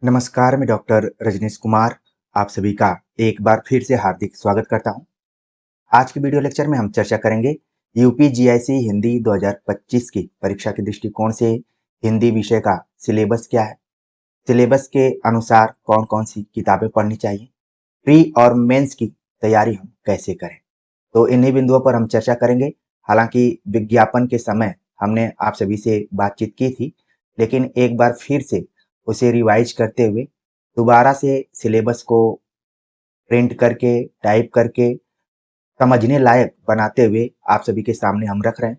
नमस्कार, मैं डॉक्टर रजनीश कुमार आप सभी का एक बार फिर से हार्दिक स्वागत करता हूं। आज के वीडियो लेक्चर में हम चर्चा करेंगे यूपी जीआईसी हिंदी 2025 की परीक्षा के दृष्टिकोण से हिंदी विषय का सिलेबस क्या है, सिलेबस के अनुसार कौन-कौन सी किताबें पढ़नी चाहिए, प्री और मेंस की तैयारी हम कैसे करें। तो इन्हीं बिंदुओं पर हम चर्चा करेंगे। हालांकि विज्ञापन के समय हमने आप सभी से बातचीत की थी, लेकिन एक बार फिर से उसे रिवाइज करते हुए दोबारा से सिलेबस को प्रिंट करके, टाइप करके समझने लायक बनाते हुए आप सभी के सामने हम रख रहे हैं।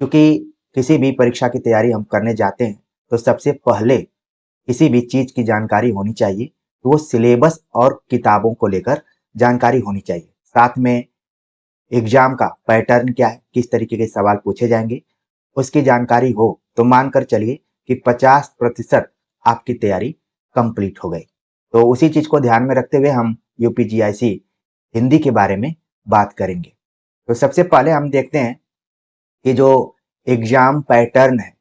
क्योंकि किसी भी परीक्षा की तैयारी हम करने जाते हैं, तो सबसे पहले किसी भी चीज़ की जानकारी होनी चाहिए, तो वो सिलेबस और किताबों को लेकर जानकारी होनी चाहिए। साथ में एग्ज़ाम का पैटर्न क्या है, किस तरीके के सवाल पूछे जाएँगे, उसकी जानकारी हो, तो मानकर चलिए कि 50% आपकी तैयारी कंप्लीट हो गई। तो उसी चीज़ को ध्यान में रखते हुए हम यूपीजीआईसी हिंदी के बारे में बात करेंगे। तो सबसे पहले हम देखते हैं कि जो एग्ज़ाम पैटर्न है,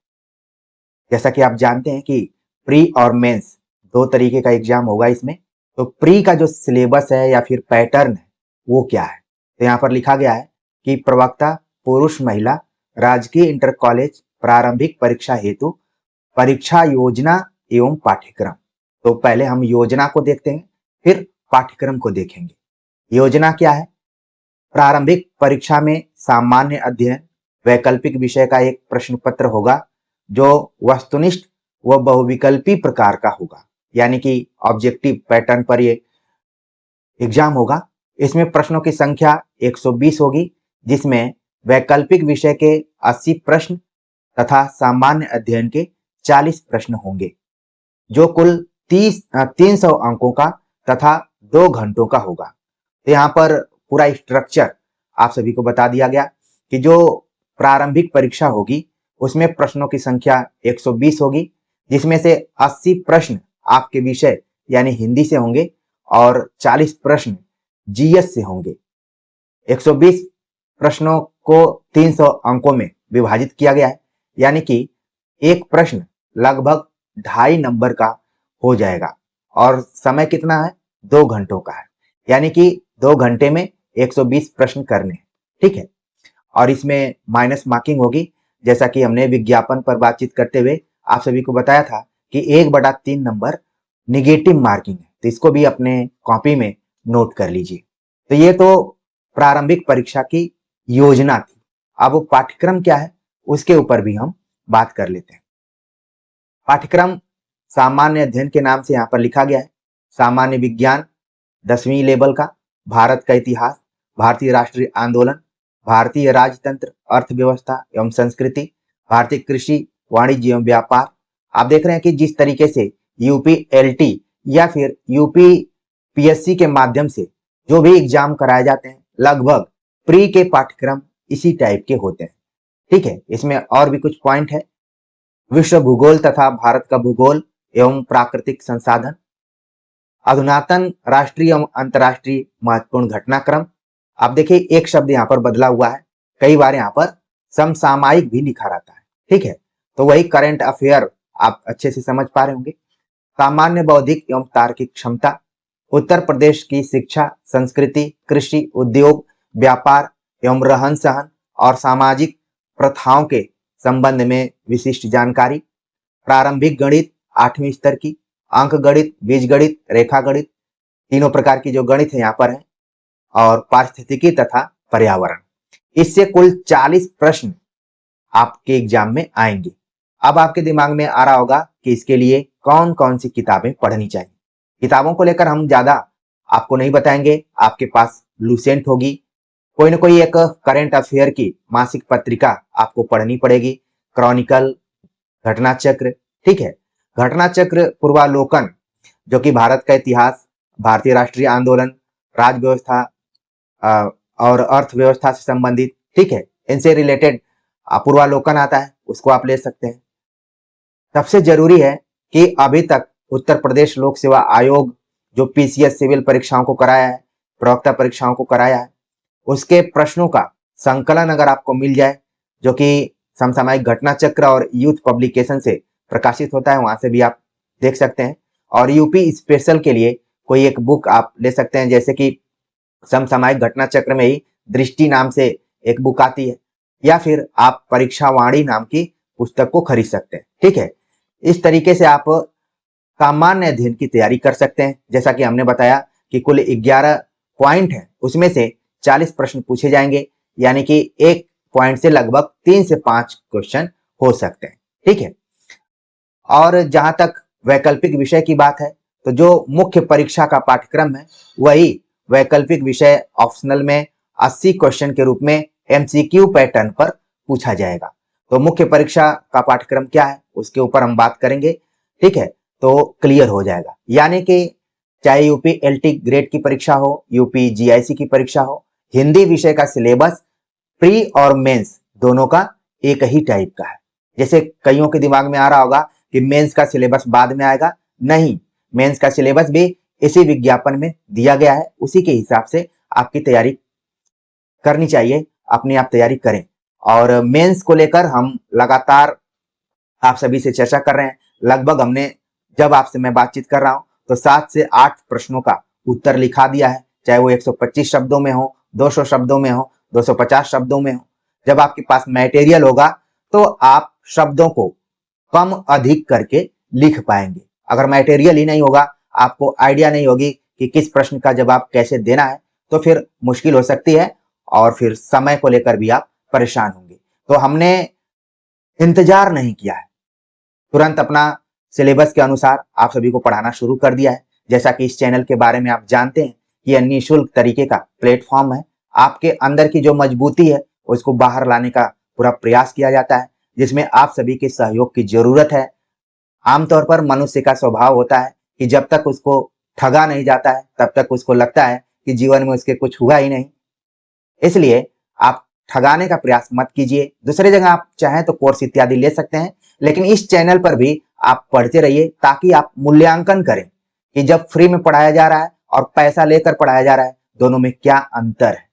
जैसा कि आप जानते हैं कि प्री और मेंस 2 तरीके का एग्ज़ाम होगा इसमें। तो प्री का जो सिलेबस है या फिर पैटर्न है, वो क्या है? तो यहाँ पर लिखा गया है कि प्रवक्ता पुरुष-महिला राजकीय इंटर कॉलेज प्रारंभिक परीक्षा हेतु परीक्षा योजना एवं पाठ्यक्रम। तो पहले हम योजना को देखते हैं, फिर पाठ्यक्रम को देखेंगे। योजना क्या है? प्रारंभिक परीक्षा में सामान्य अध्ययन वैकल्पिक विषय का एक प्रश्न पत्र होगा, जो वस्तुनिष्ठ व बहुविकल्पी प्रकार का होगा, यानी कि ऑब्जेक्टिव पैटर्न पर ये एग्जाम होगा। इसमें प्रश्नों की संख्या 120 होगी, जिसमें वैकल्पिक विषय के 80 प्रश्न तथा सामान्य अध्ययन के 40 प्रश्न होंगे, जो कुल 300 अंकों का तथा 2 घंटों का होगा। तो यहाँ पर पूरा स्ट्रक्चर आप सभी को बता दिया गया कि जो प्रारंभिक परीक्षा होगी उसमें प्रश्नों की संख्या 120 होगी, जिसमें से 80 प्रश्न आपके विषय यानी हिंदी से होंगे और 40 प्रश्न जीएस से होंगे। 120 प्रश्नों को 300 अंकों में विभाजित किया गया है, यानी कि एक प्रश्न लगभग 2.5 नंबर का हो जाएगा और समय कितना है? 2 घंटों का है, यानी कि 2 घंटे में 120 प्रश्न करने हैं। ठीक है, और इसमें माइनस मार्किंग होगी, जैसा कि हमने विज्ञापन पर बातचीत करते हुए आप सभी को बताया था कि 1/3 नंबर निगेटिव मार्किंग है। तो इसको भी अपने कॉपी में नोट कर लीजिए। तो ये तो प्रारंभिक परीक्षा की योजना थी। अब वो पाठ्यक्रम क्या है, उसके ऊपर भी हम बात कर लेते हैं। पाठ्यक्रम सामान्य अध्ययन के नाम से यहाँ पर लिखा गया है। सामान्य विज्ञान 10वीं लेवल का, भारत का इतिहास, भारतीय राष्ट्रीय आंदोलन, भारतीय राजतंत्र, अर्थव्यवस्था एवं संस्कृति, भारतीय कृषि, वाणिज्य एवं व्यापार। आप देख रहे हैं कि जिस तरीके से यूपीएलटी या फिर यूपीपीएससी के माध्यम से जो भी एग्जाम कराए जाते हैं, लगभग प्री के पाठ्यक्रम इसी टाइप के होते हैं। ठीक है, इसमें और भी कुछ पॉइंट है। विश्व भूगोल तथा भारत का भूगोल एवं प्राकृतिक संसाधन, अधुनातन राष्ट्रीय एवं अंतर्राष्ट्रीय महत्वपूर्ण घटनाक्रम। आप देखिए एक शब्द यहाँ पर बदला हुआ है, कई बार यहाँ पर समसामयिक भी लिखा रहता है। ठीक है, तो वही करंट अफेयर आप अच्छे से समझ पा रहे होंगे। सामान्य बौद्धिक एवं तार्किक क्षमता, उत्तर प्रदेश की शिक्षा, संस्कृति, कृषि, उद्योग, व्यापार एवं रहन सहन और सामाजिक प्रथाओं के संबंध में विशिष्ट जानकारी। प्रारंभिक गणित 8वीं स्तर की, अंक गणित, बीज गणित, रेखा गणित, तीनों प्रकार की जो गणित है यहाँ पर है, और पारिस्थितिकी तथा पर्यावरण। इससे कुल 40 प्रश्न आपके एग्जाम में आएंगे। अब आपके दिमाग में आ रहा होगा कि इसके लिए कौन कौन सी किताबें पढ़नी चाहिए। किताबों को लेकर हम ज्यादा आपको नहीं बताएंगे, आपके पास लूसेंट होगी, कोई ना कोई एक करंट अफेयर की मासिक पत्रिका आपको पढ़नी पड़ेगी, क्रॉनिकल, घटना चक्र। ठीक है, घटना चक्र, पूर्वालोकन, जो कि भारत का इतिहास, भारतीय राष्ट्रीय आंदोलन, राज व्यवस्था और अर्थव्यवस्था से संबंधित, ठीक है, इनसे रिलेटेड पूर्वालोकन आता है, उसको आप ले सकते हैं। सबसे जरूरी है कि अभी तक उत्तर प्रदेश लोक सेवा आयोग जो पीसीएस सिविल परीक्षाओं को कराया है, प्रवक्ता परीक्षाओं को कराया है, उसके प्रश्नों का संकलन अगर आपको मिल जाए, जो कि समसामयिक घटना चक्र और यूथ पब्लिकेशन से प्रकाशित होता है, वहां से भी आप देख सकते हैं। और यूपी स्पेशल के लिए कोई एक बुक आप ले सकते हैं, जैसे कि समसामयिक घटना चक्र में ही दृष्टि नाम से एक बुक आती है, या फिर आप परीक्षा वाणी नाम की पुस्तक को खरीद सकते हैं। ठीक है, इस तरीके से आप सामान्य अध्ययन की तैयारी कर सकते हैं। जैसा कि हमने बताया कि कुल 11 पॉइंट है, उसमें से 40 प्रश्न पूछे जाएंगे, यानी कि एक पॉइंट से लगभग 3 से 5 क्वेश्चन हो सकते हैं। ठीक है, और जहां तक वैकल्पिक विषय की बात है, तो जो मुख्य परीक्षा का पाठ्यक्रम है वही वैकल्पिक विषय ऑप्शनल में 80 क्वेश्चन के रूप में एमसीक्यू पैटर्न पर पूछा जाएगा। तो मुख्य परीक्षा का पाठ्यक्रम क्या है उसके ऊपर हम बात करेंगे। ठीक है, तो क्लियर हो जाएगा, यानी कि चाहे यूपी एलटी ग्रेड की परीक्षा हो, यूपी जीआईसी की परीक्षा हो, हिंदी विषय का सिलेबस प्री और मेंस दोनों का एक ही टाइप का है। जैसे कईयों के दिमाग में आ रहा होगा कि मेंस का सिलेबस बाद में आएगा, नहीं, मेंस का सिलेबस भी इसी विज्ञापन में दिया गया है, उसी के हिसाब से आपकी तैयारी करनी चाहिए, अपनी आप तैयारी करें। और मेंस को लेकर हम लगातार आप सभी से चर्चा कर रहे हैं। लगभग हमने, जब आपसे मैं बातचीत कर रहा हूं, तो 7 से 8 प्रश्नों का उत्तर लिखा दिया है, चाहे वो 125 शब्दों में हो, 200 शब्दों में हो, 250 शब्दों में हो। जब आपके पास मटेरियल होगा तो आप शब्दों को कम अधिक करके लिख पाएंगे। अगर मटेरियल ही नहीं होगा, आपको आइडिया नहीं होगी कि किस प्रश्न का जवाब कैसे देना है, तो फिर मुश्किल हो सकती है और फिर समय को लेकर भी आप परेशान होंगे। तो हमने इंतजार नहीं किया है, तुरंत अपना सिलेबस के अनुसार आप सभी को पढ़ाना शुरू कर दिया है। जैसा कि इस चैनल के बारे में आप जानते हैं कि यह निःशुल्क तरीके का प्लेटफॉर्म है। आपके अंदर की जो मजबूती है उसको बाहर लाने का पूरा प्रयास किया जाता है, जिसमें आप सभी के सहयोग की जरूरत है। आमतौर पर मनुष्य का स्वभाव होता है कि जब तक उसको ठगा नहीं जाता है तब तक उसको लगता है कि जीवन में उसके कुछ हुआ ही नहीं। इसलिए आप ठगाने का प्रयास मत कीजिए। दूसरी जगह आप चाहें तो कोर्स इत्यादि ले सकते हैं, लेकिन इस चैनल पर भी आप पढ़ते रहिए, ताकि आप मूल्यांकन करें कि जब फ्री में पढ़ाया जा रहा है और पैसा लेकर पढ़ाया जा रहा है, दोनों में क्या अंतर है।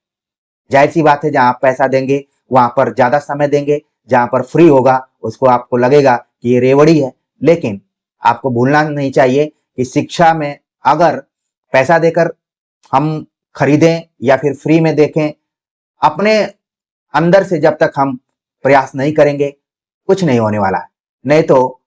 जाहिर सी बात है, जहां आप पैसा देंगे वहां पर ज्यादा समय देंगे, जहां पर फ्री होगा उसको आपको लगेगा कि ये रेवड़ी है। लेकिन आपको भूलना नहीं चाहिए कि शिक्षा में अगर पैसा देकर हम खरीदें या फिर फ्री में देखें, अपने अंदर से जब तक हम प्रयास नहीं करेंगे कुछ नहीं होने वाला है। नहीं तो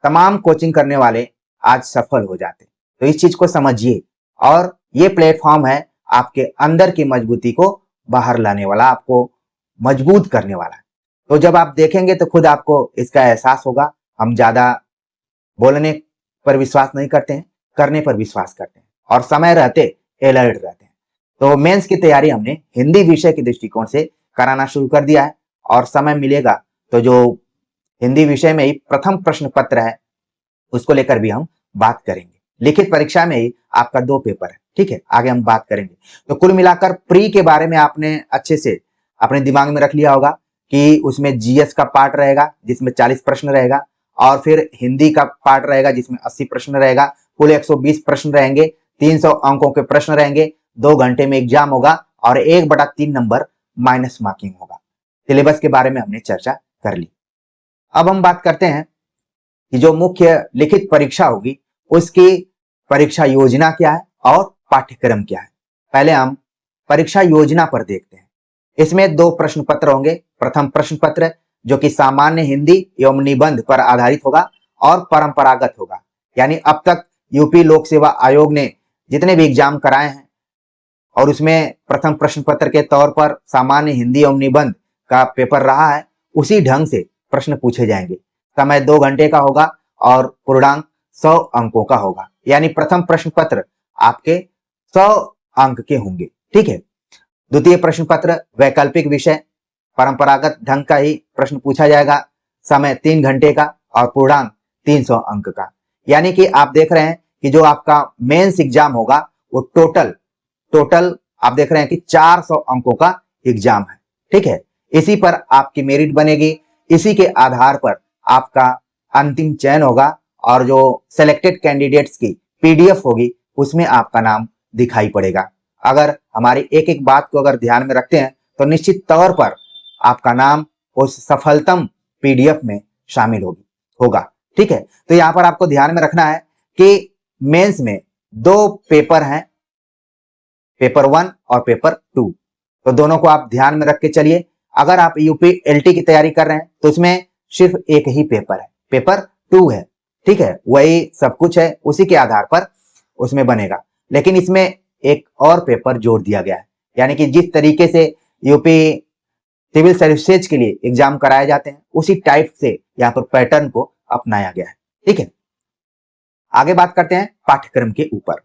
तमाम कोचिंग करने वाले आज सफल हो जाते। तो इस चीज को समझिए, और ये प्लेटफॉर्म है आपके अंदर की मजबूती को बाहर लाने वाला, आपको मजबूत करने वाला है। तो जब आप देखेंगे तो खुद आपको इसका एहसास होगा। हम ज्यादा बोलने पर विश्वास नहीं करते हैं, करने पर विश्वास करते हैं, और समय रहते अलर्ट रहते हैं। तो मेंस की तैयारी हमने हिंदी विषय के दृष्टिकोण से कराना शुरू कर दिया है, और समय मिलेगा तो जो हिंदी विषय में ही प्रथम प्रश्न पत्र है उसको लेकर भी हम बात करेंगे। लिखित परीक्षा में ही आपका 2 पेपर है। ठीक है, आगे हम बात करेंगे। तो कुल मिलाकर प्री के बारे में आपने अच्छे से अपने दिमाग में रख लिया होगा कि उसमें जीएस का पार्ट रहेगा जिसमें 40 प्रश्न रहेगा, और फिर हिंदी का पार्ट रहेगा जिसमें 80 प्रश्न रहेगा। कुल 120 प्रश्न रहेंगे, 300 अंकों के प्रश्न रहेंगे, 2 घंटे में एग्जाम होगा, और 1/3 नंबर माइनस मार्किंग होगा। सिलेबस के बारे में हमने चर्चा कर ली। अब हम बात करते हैं कि जो मुख्य लिखित परीक्षा होगी उसकी परीक्षा योजना क्या है और पाठ्यक्रम क्या है। पहले हम परीक्षा योजना पर देखते हैं। इसमें 2 प्रश्न पत्र होंगे। प्रथम प्रश्न पत्र जो कि सामान्य हिंदी एवं निबंध पर आधारित होगा और परंपरागत होगा, यानी अब तक यूपी लोक सेवा आयोग ने जितने भी एग्जाम कराए हैं और उसमें प्रथम प्रश्न पत्र के तौर पर सामान्य हिंदी एवं निबंध का पेपर रहा है, उसी ढंग से प्रश्न पूछे जाएंगे। समय 2 घंटे का होगा और पूर्णांक 100 अंकों का होगा, यानी प्रथम प्रश्न पत्र आपके 100 अंक के होंगे। ठीक है, द्वितीय प्रश्न पत्र वैकल्पिक विषय परंपरागत ढंग का ही प्रश्न पूछा जाएगा, समय 3 घंटे का और पूर्णांक 300 अंक का। यानी कि आप देख रहे हैं कि जो आपका मेंस एग्जाम होगा वो टोटल आप देख रहे हैं कि 400 अंकों का एग्जाम है। ठीक है, इसी पर आपकी मेरिट बनेगी, इसी के आधार पर आपका अंतिम चयन होगा, और जो सिलेक्टेड कैंडिडेट्स की पीडीएफ होगी उसमें आपका नाम दिखाई पड़ेगा। अगर हमारी एक एक बात को अगर ध्यान में रखते हैं तो निश्चित तौर पर आपका नाम उस सफलतम पीडीएफ में शामिल होगा। ठीक है, तो यहाँ पर आपको ध्यान में रखना है कि मेंस में दो पेपर हैं, पेपर 1 और पेपर 2। तो दोनों को आप ध्यान में रख के चलिए। अगर आप यूपी एलटी की तैयारी कर रहे हैं तो इसमें सिर्फ एक ही पेपर है, पेपर 2 है, ठीक है। वही सब कुछ है, उसी के आधार पर उसमें बनेगा। लेकिन इसमें एक और पेपर जोड़ दिया गया है, यानी कि जिस तरीके से यूपी सिविल सर्विसेज के लिए एग्जाम कराए जाते हैं उसी टाइप से यहाँ पर पैटर्न को अपनाया गया है, ठीक है। आगे बात करते हैं पाठ्यक्रम के ऊपर।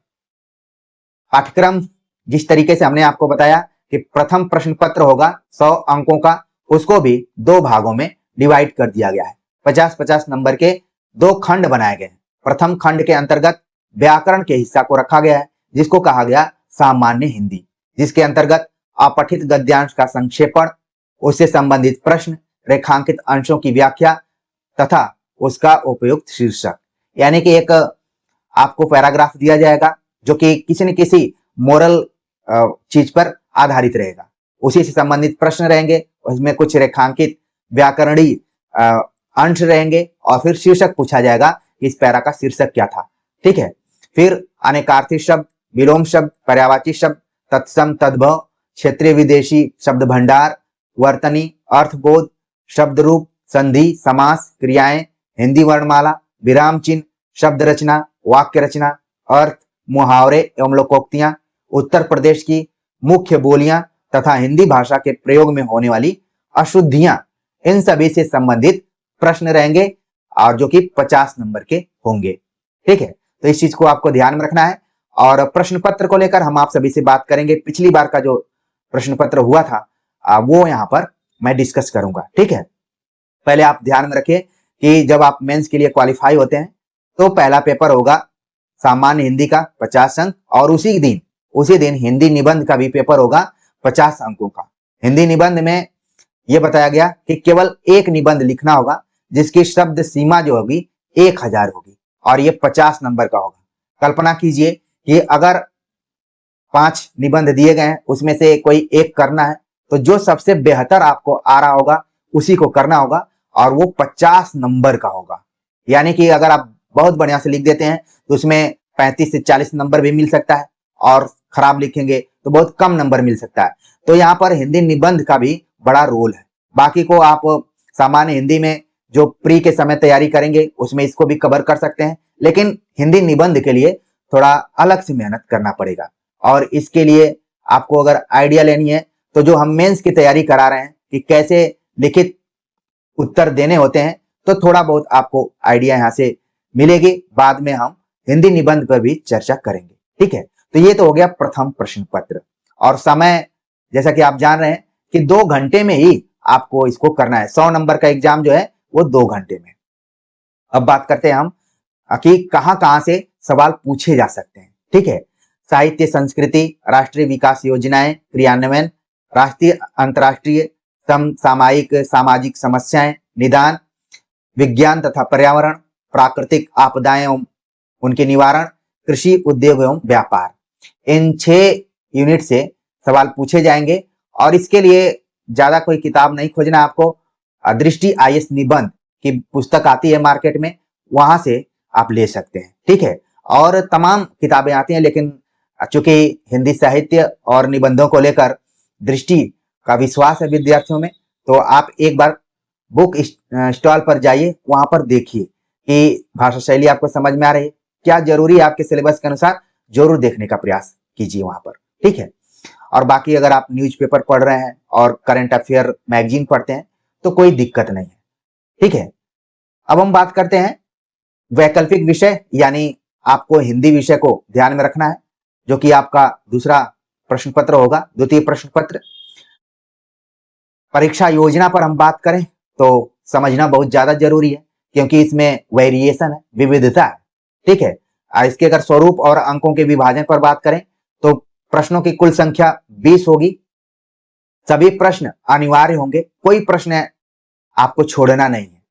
पाठ्यक्रम जिस तरीके से हमने आपको बताया कि प्रथम प्रश्न पत्र होगा 100 अंकों का, उसको भी दो भागों में डिवाइड कर दिया गया है। 50-50 नंबर के दो खंड बनाए गए हैं। प्रथम खंड के अंतर्गत व्याकरण के हिस्सा को रखा गया है, जिसको कहा गया सामान्य हिंदी, जिसके अंतर्गत अपठित गद्यांश का संक्षेपण, उससे संबंधित प्रश्न, रेखांकित अंशों की व्याख्या तथा उसका उपयुक्त शीर्षक। यानी कि एक आपको पैराग्राफ दिया जाएगा जो कि किसी न किसी मोरल चीज पर आधारित रहेगा, उसी से संबंधित प्रश्न रहेंगे, उसमें कुछ रेखांकित व्याकरणीय अंश रहेंगे और फिर शीर्षक पूछा जाएगा कि इस पैरा का शीर्षक क्या था, ठीक है। फिर अनेकार्थी शब्द, विलोम शब्द, पर्यायवाची शब्द, तत्सम, तद्भव, क्षेत्रीय विदेशी शब्द भंडार, वर्तनी, अर्थबोध, शब्द रूप, संधि, समास, क्रियाएं, हिंदी वर्णमाला, विराम चिन्ह, शब्द रचना, वाक्य रचना, अर्थ, मुहावरे एवं लोकोक्तियां, उत्तर प्रदेश की मुख्य बोलियां तथा हिंदी भाषा के प्रयोग में होने वाली अशुद्धियां, इन सभी से संबंधित प्रश्न रहेंगे और जो कि 50 नंबर के होंगे, ठीक है। तो इस चीज को आपको ध्यान में रखना है। और प्रश्न पत्र को लेकर हम आप सभी से बात करेंगे। पिछली बार का जो प्रश्न पत्र हुआ था वो यहाँ पर मैं डिस्कस करूंगा, ठीक है। पहले आप ध्यान में रखिए कि जब आप मेंस के लिए क्वालिफाई होते हैं तो पहला पेपर होगा सामान्य हिंदी का 50 अंक, और उसी दिन हिंदी निबंध का भी पेपर होगा 50 अंकों का। हिंदी निबंध में यह बताया गया कि केवल एक निबंध लिखना होगा जिसकी शब्द सीमा जो होगी 1000 होगी और ये 50 नंबर का होगा। कल्पना कीजिए कि अगर 5 निबंध दिए गए हैं, उसमें से कोई एक करना है, तो जो सबसे बेहतर आपको आ रहा होगा उसी को करना होगा और वो 50 नंबर का होगा। यानी कि अगर आप बहुत बढ़िया से लिख देते हैं तो उसमें 35 से 40 नंबर भी मिल सकता है, और खराब लिखेंगे तो बहुत कम नंबर मिल सकता है। तो यहाँ पर हिंदी निबंध का भी बड़ा रोल है। बाकी को आप सामान्य हिंदी में जो प्री के समय तैयारी करेंगे उसमें इसको भी कवर कर सकते हैं, लेकिन हिंदी निबंध के लिए थोड़ा अलग से मेहनत करना पड़ेगा। और इसके लिए आपको अगर आइडिया लेनी है तो जो हम मेंस की तैयारी करा रहे हैं कि कैसे लिखित उत्तर देने होते हैं, तो थोड़ा बहुत आपको आइडिया यहाँ से मिलेगी। बाद में हम हिंदी निबंध पर भी चर्चा करेंगे, ठीक है। तो ये तो हो गया प्रथम प्रश्न पत्र। और समय जैसा कि आप जान रहे हैं कि 2 घंटे में ही आपको इसको करना है। 100 नंबर का एग्जाम जो है वो 2 घंटे में। अब बात करते हैं हम कि कहां से सवाल पूछे जा सकते हैं, ठीक है। साहित्य संस्कृति, राष्ट्रीय विकास योजनाएं क्रियान्वयन, राष्ट्रीय अंतर्राष्ट्रीय सामायिक सामाजिक समस्याएं निदान, विज्ञान तथा पर्यावरण, प्राकृतिक आपदाएं एवं उनके निवारण, कृषि, उद्योग एवं व्यापार। इन 6 यूनिट से सवाल पूछे जाएंगे और इसके लिए ज्यादा कोई किताब नहीं खोजना आपको। दृष्टि आईएएस निबंध की पुस्तक आती है मार्केट में, वहां से आप ले सकते हैं, ठीक है। और तमाम किताबें आती हैं, लेकिन चूंकि हिंदी साहित्य और निबंधों को लेकर दृष्टि का विश्वास है विद्यार्थियों में, तो आप एक बार बुक स्टॉल पर जाइए, वहां पर देखिए कि भाषा शैली आपको समझ में आ रही है, क्या जरूरी है आपके सिलेबस के अनुसार, जरूर देखने का प्रयास कीजिए वहां पर, ठीक है। और बाकी अगर आप न्यूज़पेपर पढ़ रहे हैं और करंट अफेयर मैगजीन पढ़ते हैं तो कोई दिक्कत नहीं है, ठीक है। अब हम बात करते हैं वैकल्पिक विषय, यानी आपको हिंदी विषय को ध्यान में रखना है, जो कि आपका दूसरा प्रश्न पत्र होगा, द्वितीय प्रश्न पत्र। परीक्षा योजना पर हम बात करें तो समझना बहुत ज्यादा जरूरी है, क्योंकि इसमें वेरिएशन है, विविधता है, ठीक है। इसके अगर स्वरूप और अंकों के विभाजन पर बात करें तो प्रश्नों की कुल संख्या 20 होगी। सभी प्रश्न अनिवार्य होंगे, कोई प्रश्न आपको छोड़ना नहीं है।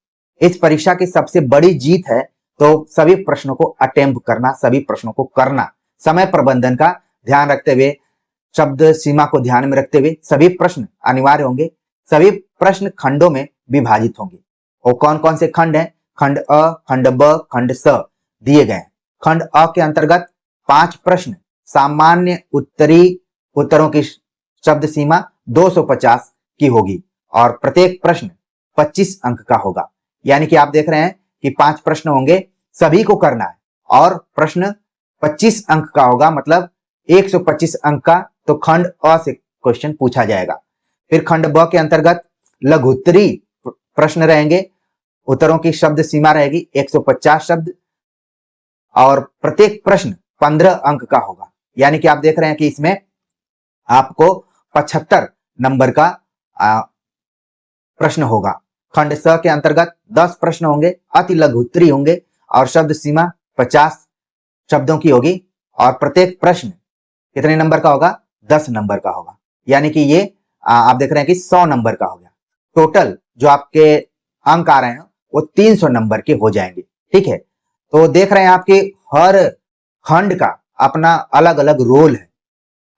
इस परीक्षा की सबसे बड़ी जीत है तो सभी प्रश्नों को अटेम्प्ट करना, सभी प्रश्नों को करना, समय प्रबंधन का ध्यान रखते हुए, शब्द सीमा को ध्यान में रखते हुए सभी प्रश्न अनिवार्य होंगे। सभी प्रश्न खंडों में विभाजित होंगे। और कौन कौन से खंड हैं? खंड अ, खंड ब, खंड स दिए गए हैं। खंड अ के अंतर्गत 5 प्रश्न सामान्य उत्तरों की शब्द सीमा 250 की होगी और प्रत्येक प्रश्न 25 अंक का होगा। यानी कि आप देख रहे हैं कि 5 प्रश्न होंगे, सभी को करना है और प्रश्न 25 अंक का होगा, मतलब 125 अंक का तो खंड अ से क्वेश्चन पूछा जाएगा। फिर खंड ब के अंतर्गत लघुत्तरी प्रश्न रहेंगे, उत्तरों की शब्द सीमा रहेगी 150 शब्द और प्रत्येक प्रश्न 15 अंक का होगा। यानी कि आप देख रहे हैं कि इसमें आपको 75 नंबर का प्रश्न होगा। खंड स के अंतर्गत 10 प्रश्न होंगे, अति लघुत्तरी होंगे और शब्द सीमा 50 शब्दों की होगी और प्रत्येक प्रश्न कितने नंबर का होगा? 10 नंबर का होगा। यानी कि ये आप देख रहे हैं कि 100 नंबर का हो गया। टोटल जो आपके अंक आ रहे हैं वो 300 नंबर के हो जाएंगे। ठीक है, तो देख रहे हैं आपके हर खंड का अपना अलग अलग रोल है।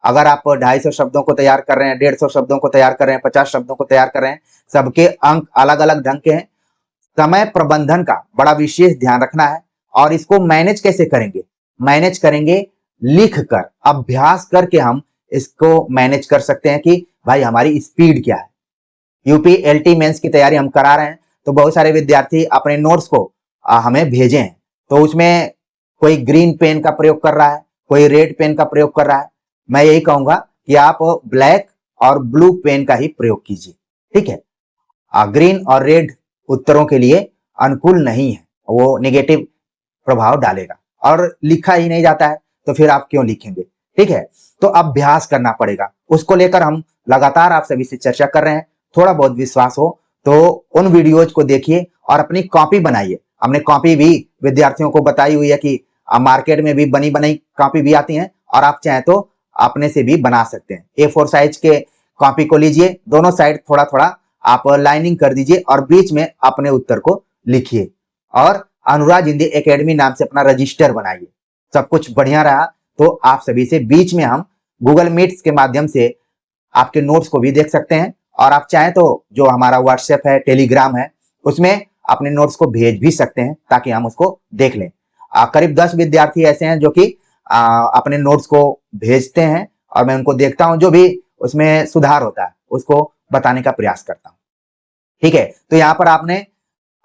अगर आप 250 शब्दों को तैयार कर रहे हैं, 150 शब्दों को तैयार कर रहे हैं, 50 शब्दों को तैयार कर रहे हैं, सबके अंक अलग अलग ढंग के हैं। समय प्रबंधन का बड़ा विशेष ध्यान रखना है और इसको मैनेज कैसे करेंगे? मैनेज करेंगे लिख कर, अभ्यास करके हम इसको मैनेज कर सकते हैं कि भाई हमारी स्पीड क्या है। यूपी एलटी मेंस की तैयारी हम करा रहे हैं तो बहुत सारे विद्यार्थी अपने नोट्स को हमें भेजे हैं, तो उसमें कोई ग्रीन पेन का प्रयोग कर रहा है, कोई रेड पेन का प्रयोग कर रहा है। मैं यही कहूंगा कि आप ब्लैक और ब्लू पेन का ही प्रयोग कीजिए। ठीक है, ग्रीन और रेड उत्तरों के लिए अनुकूल नहीं है, वो नेगेटिव प्रभाव डालेगा और लिखा ही नहीं जाता है तो फिर आप क्यों लिखेंगे। ठीक है, तो अभ्यास करना पड़ेगा, उसको लेकर हम लगातार आप सभी से चर्चा कर रहे हैं। थोड़ा बहुत विश्वास हो तो उन वीडियोज को देखिए और अपनी कॉपी बनाइए। हमने कॉपी भी विद्यार्थियों को बताई हुई है कि मार्केट में भी बनी बनाई कॉपी भी आती हैं और आप चाहें तो अपने से भी बना सकते हैं। A4 साइज के कॉपी को लीजिए, दोनों साइड थोड़ा थोड़ा आप लाइनिंग कर दीजिए और बीच में अपने उत्तर को लिखिए और अनुराज हिंदी एकेडमी नाम से अपना रजिस्टर बनाइए। सब कुछ बढ़िया रहा तो आप सभी से बीच में हम गूगल मीट्स के माध्यम से आपके नोट्स को भी देख सकते हैं और आप चाहें तो जो हमारा व्हाट्सएप है, टेलीग्राम है, उसमें अपने नोट्स को भेज भी सकते हैं ताकि हम उसको देख लें। करीब 10 विद्यार्थी ऐसे हैं जो कि अपने नोट्स को भेजते हैं और मैं उनको देखता हूं, जो भी उसमें सुधार होता है उसको बताने का प्रयास करता हूं। ठीक है, तो यहाँ पर आपने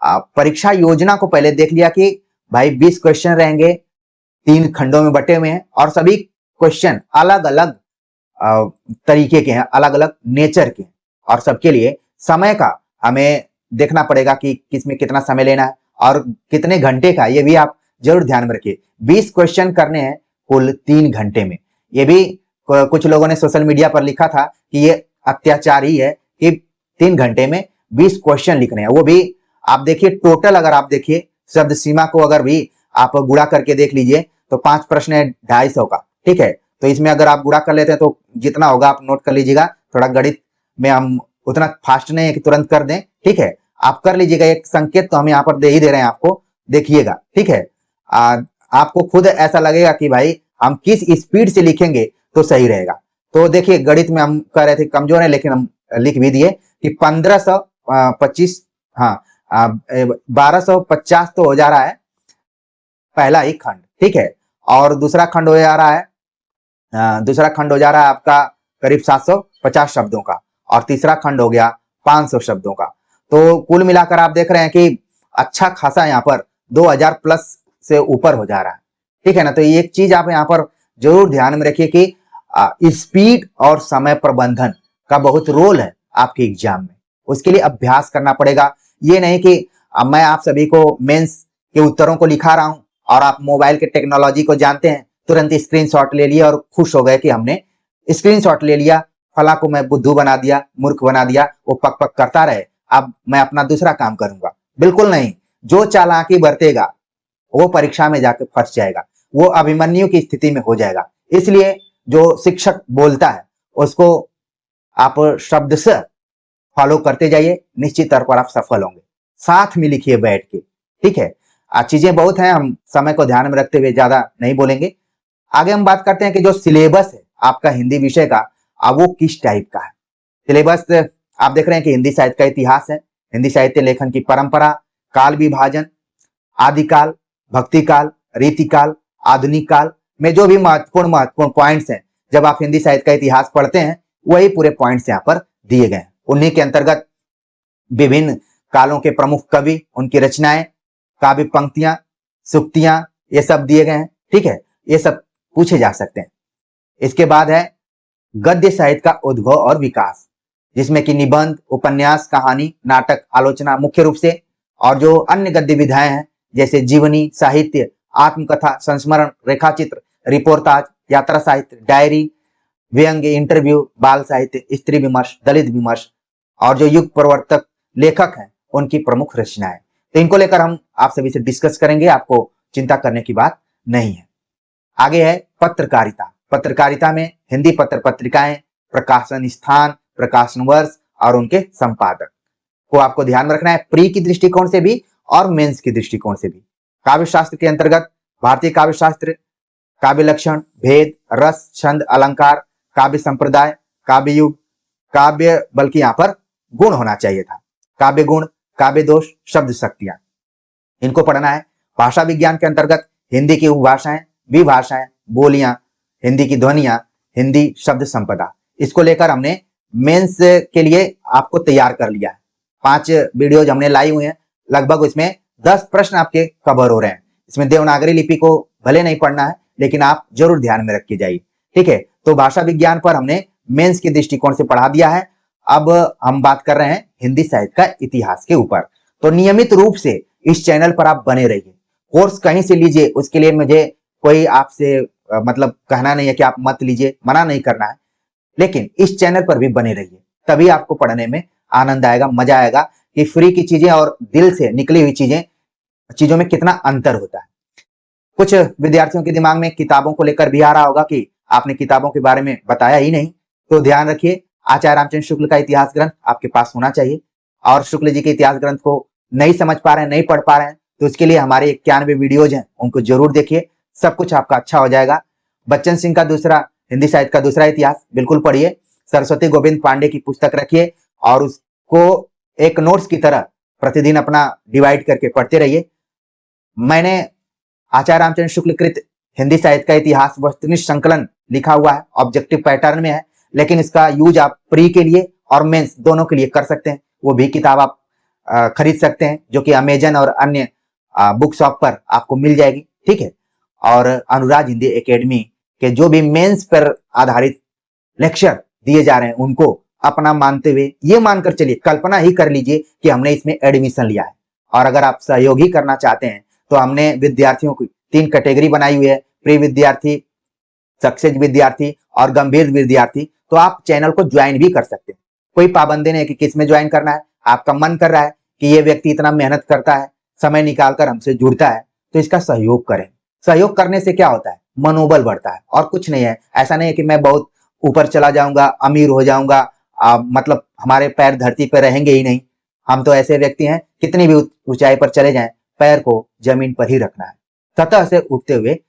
परीक्षा योजना को पहले देख लिया कि भाई 20 क्वेश्चन रहेंगे, 3 खंडों में बटे हुए हैं और सभी क्वेश्चन अलग अलग तरीके के हैं, अलग अलग नेचर के हैं और सबके लिए समय का हमें देखना पड़ेगा कि किसमें कितना समय लेना है और कितने घंटे का, ये भी आप जरूर ध्यान में रखिए। 20 क्वेश्चन करने हैं कुल 3 घंटे में। ये भी कुछ लोगों ने सोशल मीडिया पर लिखा था कि ये अत्याचार ही है कि 3 घंटे में 20 क्वेश्चन लिखने हैं। वो भी आप देखिए टोटल, अगर आप देखिए शब्द सीमा को अगर भी आप गुणा करके देख लीजिए तो 5 प्रश्न है 250 का। ठीक है, तो इसमें अगर आप गुणा कर लेते हैं तो जितना होगा आप नोट कर लीजिएगा। थोड़ा गणित में हम उतना फास्ट नहीं है कि तुरंत कर दें। ठीक है, आप कर लीजिएगा, एक संकेत तो हम यहाँ पर दे ही दे रहे हैं आपको, देखिएगा। ठीक है, आपको खुद ऐसा लगेगा कि भाई हम किस स्पीड से लिखेंगे तो सही रहेगा। तो देखिए गणित में हम कह रहे थे कमजोर है, लेकिन हम लिख भी दिए कि 1525, हाँ 1250 तो हो जा रहा है पहला ही खंड। ठीक है, और दूसरा खंड हो जा रहा है आपका करीब 750 शब्दों का और तीसरा खंड हो गया 500 शब्दों का। तो कुल मिलाकर आप देख रहे हैं कि अच्छा खासा यहाँ पर 2000 प्लस से ऊपर हो जा रहा है। ठीक है ना, तो ये एक चीज आप यहाँ पर जरूर ध्यान में रखिए कि स्पीड और समय प्रबंधन का बहुत रोल है आपके एग्जाम में, उसके लिए अभ्यास करना पड़ेगा। ये नहीं कि मैं आप सभी को मेंस के उत्तरों को लिखा रहा हूं और आप मोबाइल के टेक्नोलॉजी को जानते हैं, तुरंत स्क्रीनशॉट ले लिया और खुश हो गए कि हमने स्क्रीनशॉट ले लिया, फला को मैं बुद्धू बना दिया, मूर्ख बना दिया, वो पक पक करता रहे, अब मैं अपना दूसरा काम करूंगा। बिल्कुल नहीं, जो चालाकी बरतेगा वो परीक्षा में जाकर फंस जाएगा, वो अभिमन्यु की स्थिति में हो जाएगा। इसलिए जो शिक्षक बोलता है उसको आप शब्द से फॉलो करते जाइए, निश्चित तौर पर आप सफल होंगे। साथ में लिखिए बैठ के। ठीक है, चीजें बहुत हैं, हम समय को ध्यान में रखते हुए ज्यादा नहीं बोलेंगे। आगे हम बात करते हैं कि जो सिलेबस है आपका हिंदी विषय का, वो किस टाइप का है। सिलेबस आप देख रहे हैं कि हिंदी साहित्य का इतिहास है, हिंदी साहित्य लेखन की परंपरा, काल विभाजन, आदिकाल, भक्तिकाल, रीतिकाल, आधुनिक काल में जो भी महत्वपूर्ण पॉइंट्स हैं, जब आप हिंदी साहित्य का इतिहास पढ़ते हैं वही पूरे पॉइंट्स यहाँ पर दिए गए हैं। उन्हीं के अंतर्गत विभिन्न कालों के प्रमुख कवि, उनकी रचनाएं, काव्य पंक्तियां, सूक्तियां, ये सब दिए गए हैं। ठीक है, ये सब पूछे जा सकते हैं। इसके बाद है गद्य साहित्य का उद्भव और विकास, जिसमें कि निबंध, उपन्यास, कहानी, नाटक, आलोचना मुख्य रूप से, और जो अन्य गद्य विधाएं हैं जैसे जीवनी, साहित्य, आत्मकथा, संस्मरण, रेखाचित्र, रिपोर्टाज, यात्रा साहित्य, डायरी, व्यंग, इंटरव्यू, बाल साहित्य, स्त्री विमर्श, दलित विमर्श, और जो युग प्रवर्तक लेखक हैं उनकी प्रमुख रचनाएं। तो इनको लेकर हम आप सभी से डिस्कस करेंगे, आपको चिंता करने की बात नहीं है। आगे है पत्रकारिता। पत्रकारिता में हिंदी पत्र पत्रिकाएं, प्रकाशन स्थान, प्रकाशन वर्ष और उनके संपादक को आपको ध्यान में रखना है, प्री की दृष्टिकोण से भी और मेंस की दृष्टिकोण से भी। काव्य शास्त्र के अंतर्गत भारतीय काव्य शास्त्र, काव्य लक्षण, भेद, रस, छंद, अलंकार, काव्य संप्रदाय, काव्य युग, काव्य बल्कि यहाँ पर गुण होना चाहिए था, काव्य गुण, काव्य दोष, शब्द शक्तियां, इनको पढ़ना है। भाषा विज्ञान के अंतर्गत हिंदी की उपभाषाएं, विभाषाएं, बोलियां, हिंदी की ध्वनियां, हिंदी शब्द संपदा, इसको लेकर हमने मेंस के लिए आपको तैयार कर लिया है। 5 वीडियोज हमने लाई हुए हैं, लगभग इसमें 10 प्रश्न आपके कवर हो रहे हैं। इसमें देवनागरी लिपि को भले नहीं पढ़ना है, लेकिन आप जरूर ध्यान में रख के जाइए। ठीक है, तो भाषा विज्ञान पर हमने मेंस के दृष्टिकोण से पढ़ा दिया है। अब हम बात कर रहे हैं हिंदी साहित्य का इतिहास के ऊपर। तो नियमित रूप से इस चैनल पर आप बने रहिए। कोर्स कहीं से लीजिए, उसके लिए मुझे कोई आपसे मतलब कहना नहीं है कि आप मत लीजिए, मना नहीं करना है, लेकिन इस चैनल पर भी बने रहिए, तभी आपको पढ़ने में आनंद आएगा, मजा आएगा कि फ्री की चीजें और दिल से निकली हुई चीजों में कितना अंतर होता है। कुछ विद्यार्थियों के दिमाग में किताबों को लेकर भी आ रहा होगा कि आपने किताबों के बारे में बताया ही नहीं, तो ध्यान रखिए, आचार्य रामचंद्र शुक्ल का इतिहास ग्रंथ आपके पास होना चाहिए। और शुक्ल जी के इतिहास ग्रंथ को नहीं समझ पा रहे हैं, नहीं पढ़ पा रहे हैं, तो उसके लिए हमारे 91 वीडियोज हैं, उनको जरूर देखिए, सब कुछ आपका अच्छा हो जाएगा। बच्चन सिंह का दूसरा, हिंदी साहित्य का दूसरा इतिहास बिल्कुल पढ़िए। सरस्वती गोविंद पांडे की पुस्तक रखिए और उसको एक नोट्स की तरह प्रतिदिन अपना डिवाइड करके पढ़ते रहिए। मैंने आचार्य रामचंद्र शुक्ल कृत हिंदी साहित्य का इतिहास वस्तुनिष्ठ संकलन लिखा हुआ है, ऑब्जेक्टिव पैटर्न में है, लेकिन इसका यूज आप प्री के लिए और मेंस दोनों के लिए कर सकते हैं। वो भी किताब आप खरीद सकते हैं, जो कि अमेजन और अन्य बुक शॉप पर आपको मिल जाएगी। ठीक है, और अनुराज हिंदी एकेडमी के जो भी मेंस पर आधारित लेक्चर दिए जा रहे हैं उनको अपना मानते हुए ये मानकर चलिए, कल्पना ही कर लीजिए कि हमने इसमें एडमिशन लिया है। और अगर आप सहयोगी करना चाहते हैं तो हमने विद्यार्थियों की 3 कैटेगरी बनाई हुई है, प्री विद्यार्थी, सक्सेस विद्यार्थी और गंभीर विद्यार्थी। तो आप चैनल को ज्वाइन भी कर सकते हैं, कोई पाबंदी नहीं है कि किस में ज्वाइन करना है। आपका मन कर रहा है कि ये व्यक्ति इतना मेहनत करता है, समय निकालकर हमसे जुड़ता है, तो इसका सहयोग करें। सहयोग करने से क्या होता है, मनोबल बढ़ता है और कुछ नहीं है। ऐसा नहीं है कि मैं बहुत ऊपर चला जाऊंगा, अमीर हो जाऊंगा, मतलब हमारे पैर धरती पर रहेंगे ही नहीं। हम तो ऐसे व्यक्ति हैं, कितनी भी ऊंचाई पर चले जाएं, पैर को जमीन पर ही रखना है। सतह से उठते हुए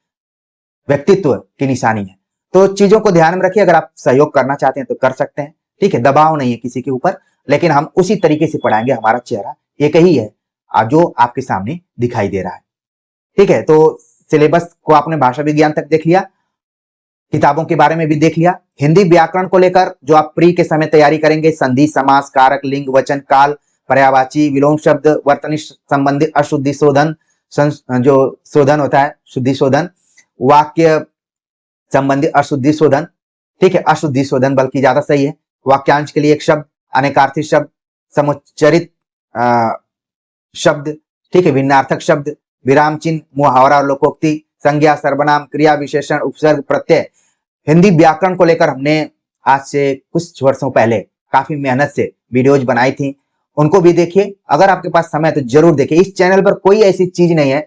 व्यक्तित्व की निशानी है। तो चीजों को ध्यान में रखिए, अगर आप सहयोग करना चाहते हैं तो कर सकते हैं। ठीक है, दबाव नहीं है किसी के ऊपर, लेकिन हम उसी तरीके से पढ़ाएंगे। हमारा चेहरा एक ही है जो आपके सामने दिखाई दे रहा है। ठीक है, तो सिलेबस को आपने भाषा विज्ञान तक देख लिया, किताबों के बारे में भी देख लिया। हिंदी व्याकरण को लेकर जो आप प्री के समय तैयारी करेंगे, संधि, समास, कारक, लिंग, वचन, काल, पर्यायवाची, विलोम शब्द, वर्तनिष्ठ संबंधित अशुद्धि शोधन, जो शोधन होता है शुद्धि शोधन, वाक्य संबंधी अशुद्धि शोधन, ठीक है, अशुद्धि शोधन बल्कि ज्यादा सही है। वाक्यांश के लिए एक शब्द, अनेकार्थी शब्द, समुच्चरित शब्द, ठीक है, भिन्नार्थक शब्द, विराम चिन्ह, मुहावरा और लोकोक्ति, संज्ञा, सर्वनाम, क्रिया, विशेषण, उपसर्ग, प्रत्यय। हिंदी व्याकरण को लेकर हमने आज से कुछ वर्षों पहले काफी मेहनत से वीडियोज बनाई थी, उनको भी देखिए। अगर आपके पास समय है तो जरूर देखिए। इस चैनल पर कोई ऐसी चीज नहीं है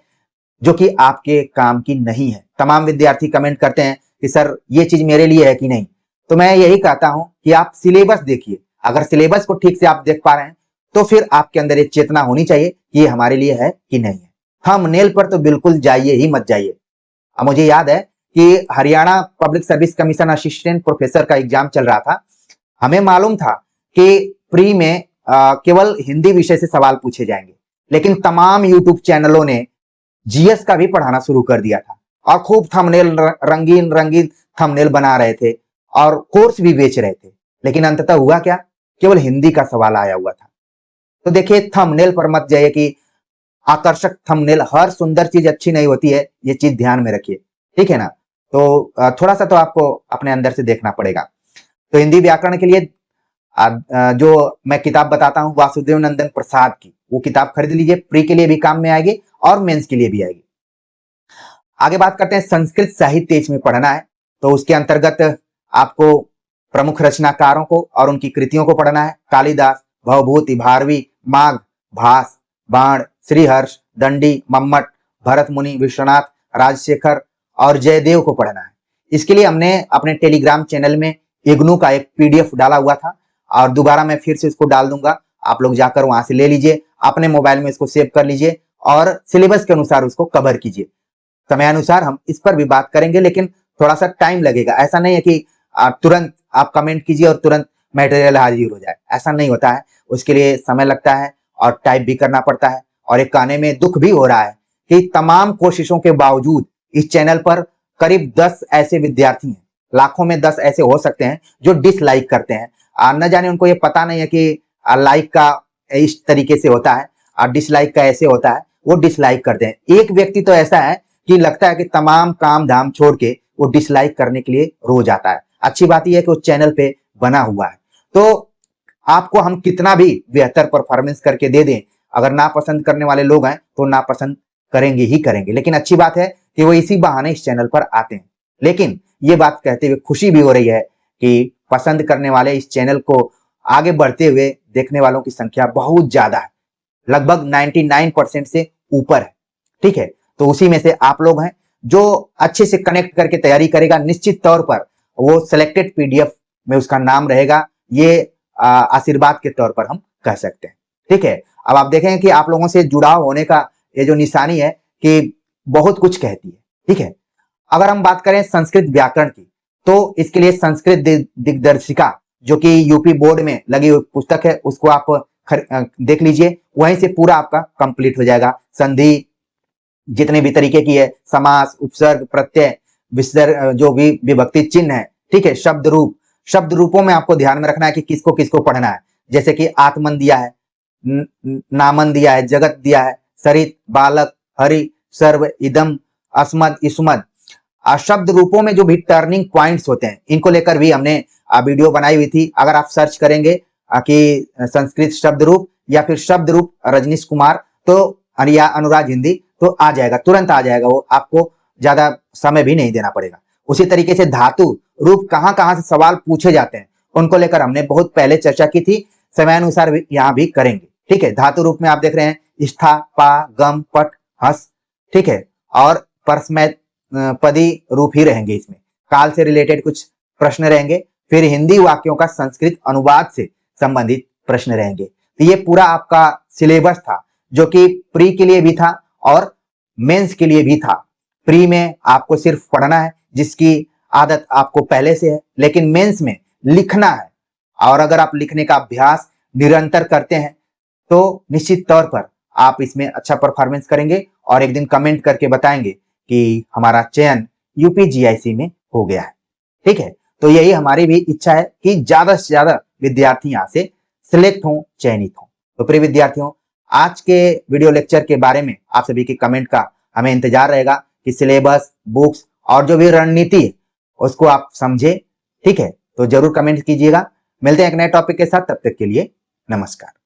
जो कि आपके काम की नहीं है। तमाम विद्यार्थी कमेंट करते हैं कि सर ये चीज मेरे लिए है कि नहीं, तो मैं यही कहता हूं कि आप सिलेबस देखिए। अगर सिलेबस को ठीक से आप देख पा रहे हैं तो फिर आपके अंदर एक चेतना होनी चाहिए कि ये हमारे लिए है कि नहीं है। थंबनेल पर तो बिल्कुल जाइए ही मत जाइए। अब मुझे याद है कि Haryana public service commission assistant professor का एग्जाम चल रहा था। हमें मालूम था कि प्री में केवल हिंदी विषय से सवाल पूछे जाएंगे, लेकिन तमाम यूट्यूब चैनलों ने जीएस का भी पढ़ाना शुरू कर दिया था। और खूब थंबनेल, रंगीन रंगीन थंबनेल बना रहे थे और कोर्स भी बेच रहे थे, लेकिन अंततः हुआ क्या, केवल हिंदी का सवाल आया हुआ था। तो देखिए, थंबनेल पर मत जाइए कि आकर्षक थंबनेल, हर सुंदर चीज अच्छी नहीं होती है, ये चीज ध्यान में रखिए, ठीक है ना। तो थोड़ा सा तो आपको अपने अंदर से देखना पड़ेगा। तो हिंदी व्याकरण के लिए जो मैं किताब बताता हूँ वासुदेव नंदन प्रसाद की, वो किताब खरीद लीजिए, प्री के लिए भी काम में आएगी और मेंस के लिए भी आएगी। आगे बात करते हैं, संस्कृत साहित्य इसमें पढ़ना है, तो उसके अंतर्गत आपको प्रमुख रचनाकारों को और उनकी कृतियों को पढ़ना है। कालिदास, भवभूति, भारवी, माघ, भास, बाण, श्रीहर्ष, दंडी, मम्मट, भरत मुनि, विश्वनाथ, राजशेखर और जयदेव को पढ़ना है। इसके लिए हमने अपने टेलीग्राम चैनल में इग्नू का एक पीडीएफ डाला हुआ था और दोबारा मैं फिर से उसको डाल दूंगा, आप लोग जाकर वहां से ले लीजिए, अपने मोबाइल में इसको सेव कर लीजिए और सिलेबस के अनुसार उसको कवर कीजिए। समयानुसार हम इस पर भी बात करेंगे, लेकिन थोड़ा सा टाइम लगेगा। ऐसा नहीं है कि तुरंत आप कमेंट कीजिए और तुरंत मटेरियल हाजिर हो जाए, ऐसा नहीं होता है। उसके लिए समय लगता है और टाइप भी करना पड़ता है। और एक कहने में दुख भी हो रहा है कि तमाम कोशिशों के बावजूद इस चैनल पर करीब 10 ऐसे विद्यार्थी हैं, लाखों में 10 ऐसे हो सकते हैं जो डिसलाइक करते हैं। न जाने उनको ये पता नहीं है कि लाइक का इस तरीके से होता है और डिसलाइक का ऐसे होता है, वो डिसलाइक करते हैं। एक व्यक्ति तो ऐसा है कि लगता है कि तमाम काम धाम छोड़ के वो डिसलाइक करने के लिए रोज आता है। अच्छी बात यह है कि वो चैनल पे बना हुआ है, तो आपको हम कितना भी बेहतर परफॉर्मेंस करके दे दें, अगर नापसंद करने वाले लोग हैं तो नापसंद करेंगे ही करेंगे। लेकिन अच्छी बात है कि वो इसी बहाने इस चैनल पर आते हैं। लेकिन ये बात कहते हुए खुशी भी हो रही है कि पसंद करने वाले इस चैनल को आगे बढ़ते हुए देखने वालों की संख्या बहुत ज्यादा है, लगभग 99% से ऊपर है, ठीक है। तो उसी में से आप लोग हैं। जो अच्छे से कनेक्ट करके तैयारी करेगा, निश्चित तौर पर वो सिलेक्टेड पीडीएफ में उसका नाम रहेगा, ये आशीर्वाद के तौर पर हम कह सकते हैं, ठीक है। अब आप देखें कि आप लोगों से जुड़ाव होने का ये जो निशानी है कि बहुत कुछ कहती है, ठीक है। अगर हम बात करें संस्कृत व्याकरण की, तो इसके लिए संस्कृत दिग्दर्शिका जो कि यूपी बोर्ड में लगी हुई पुस्तक है, उसको आप देख लीजिए, वहीं से पूरा आपका कंप्लीट हो जाएगा। संधि जितने भी तरीके की है, समास, उपसर्ग, प्रत्यय, विसर्ग, जो भी विभक्ति चिन्ह है, ठीक है। शब्द रूपों में आपको ध्यान में रखना है कि किसको किसको पढ़ना है। जैसे कि आत्मन दिया है, नामन दिया है, जगत दिया है, सरित, बालक, हरि, सर्व, इदम, अस्मद, इस्मद। शब्द रूपों में जो भी टर्निंग पॉइंट्स होते हैं, इनको लेकर भी हमने वीडियो बनाई हुई थी। अगर आप सर्च करेंगे कि संस्कृत शब्द रूप या फिर शब्द रूप रजनीश कुमार तो या अनुराग हिंदी, तो आ जाएगा, तुरंत आ जाएगा, वो आपको ज्यादा समय भी नहीं देना पड़ेगा। उसी तरीके से धातु रूप कहां कहां से सवाल पूछे जाते हैं, उनको लेकर हमने बहुत पहले चर्चा की थी, समयानुसार यहाँ भी करेंगे, ठीक है। धातु रूप में आप देख रहे हैं स्था, पा, गम, पट, हस, ठीक है। और परस्मै पदी रूप ही रहेंगे इसमें। काल से रिलेटेड कुछ प्रश्न रहेंगे, फिर हिंदी वाक्यों का संस्कृत अनुवाद से संबंधित प्रश्न रहेंगे। तो ये पूरा आपका सिलेबस था, जो कि प्री के लिए भी था और मेंस के लिए भी था। प्री में आपको सिर्फ पढ़ना है, जिसकी आदत आपको पहले से है, लेकिन मेंस में लिखना है। और अगर आप लिखने का अभ्यास निरंतर करते हैं तो निश्चित तौर पर आप इसमें अच्छा परफॉर्मेंस करेंगे और एक दिन कमेंट करके बताएंगे कि हमारा चयन यूपीजीआईसी में हो गया है, ठीक है। तो यही हमारी भी इच्छा है कि ज्यादा से ज्यादा विद्यार्थी यहाँ से सिलेक्ट हों, चयनित हों। तो प्रिय विद्यार्थियों, आज के वीडियो लेक्चर के बारे में आप सभी के कमेंट का हमें इंतजार रहेगा कि सिलेबस, बुक्स और जो भी रणनीति है उसको आप समझे, ठीक है। तो जरूर कमेंट कीजिएगा। मिलते हैं एक नए टॉपिक के साथ, तब तक के लिए नमस्कार।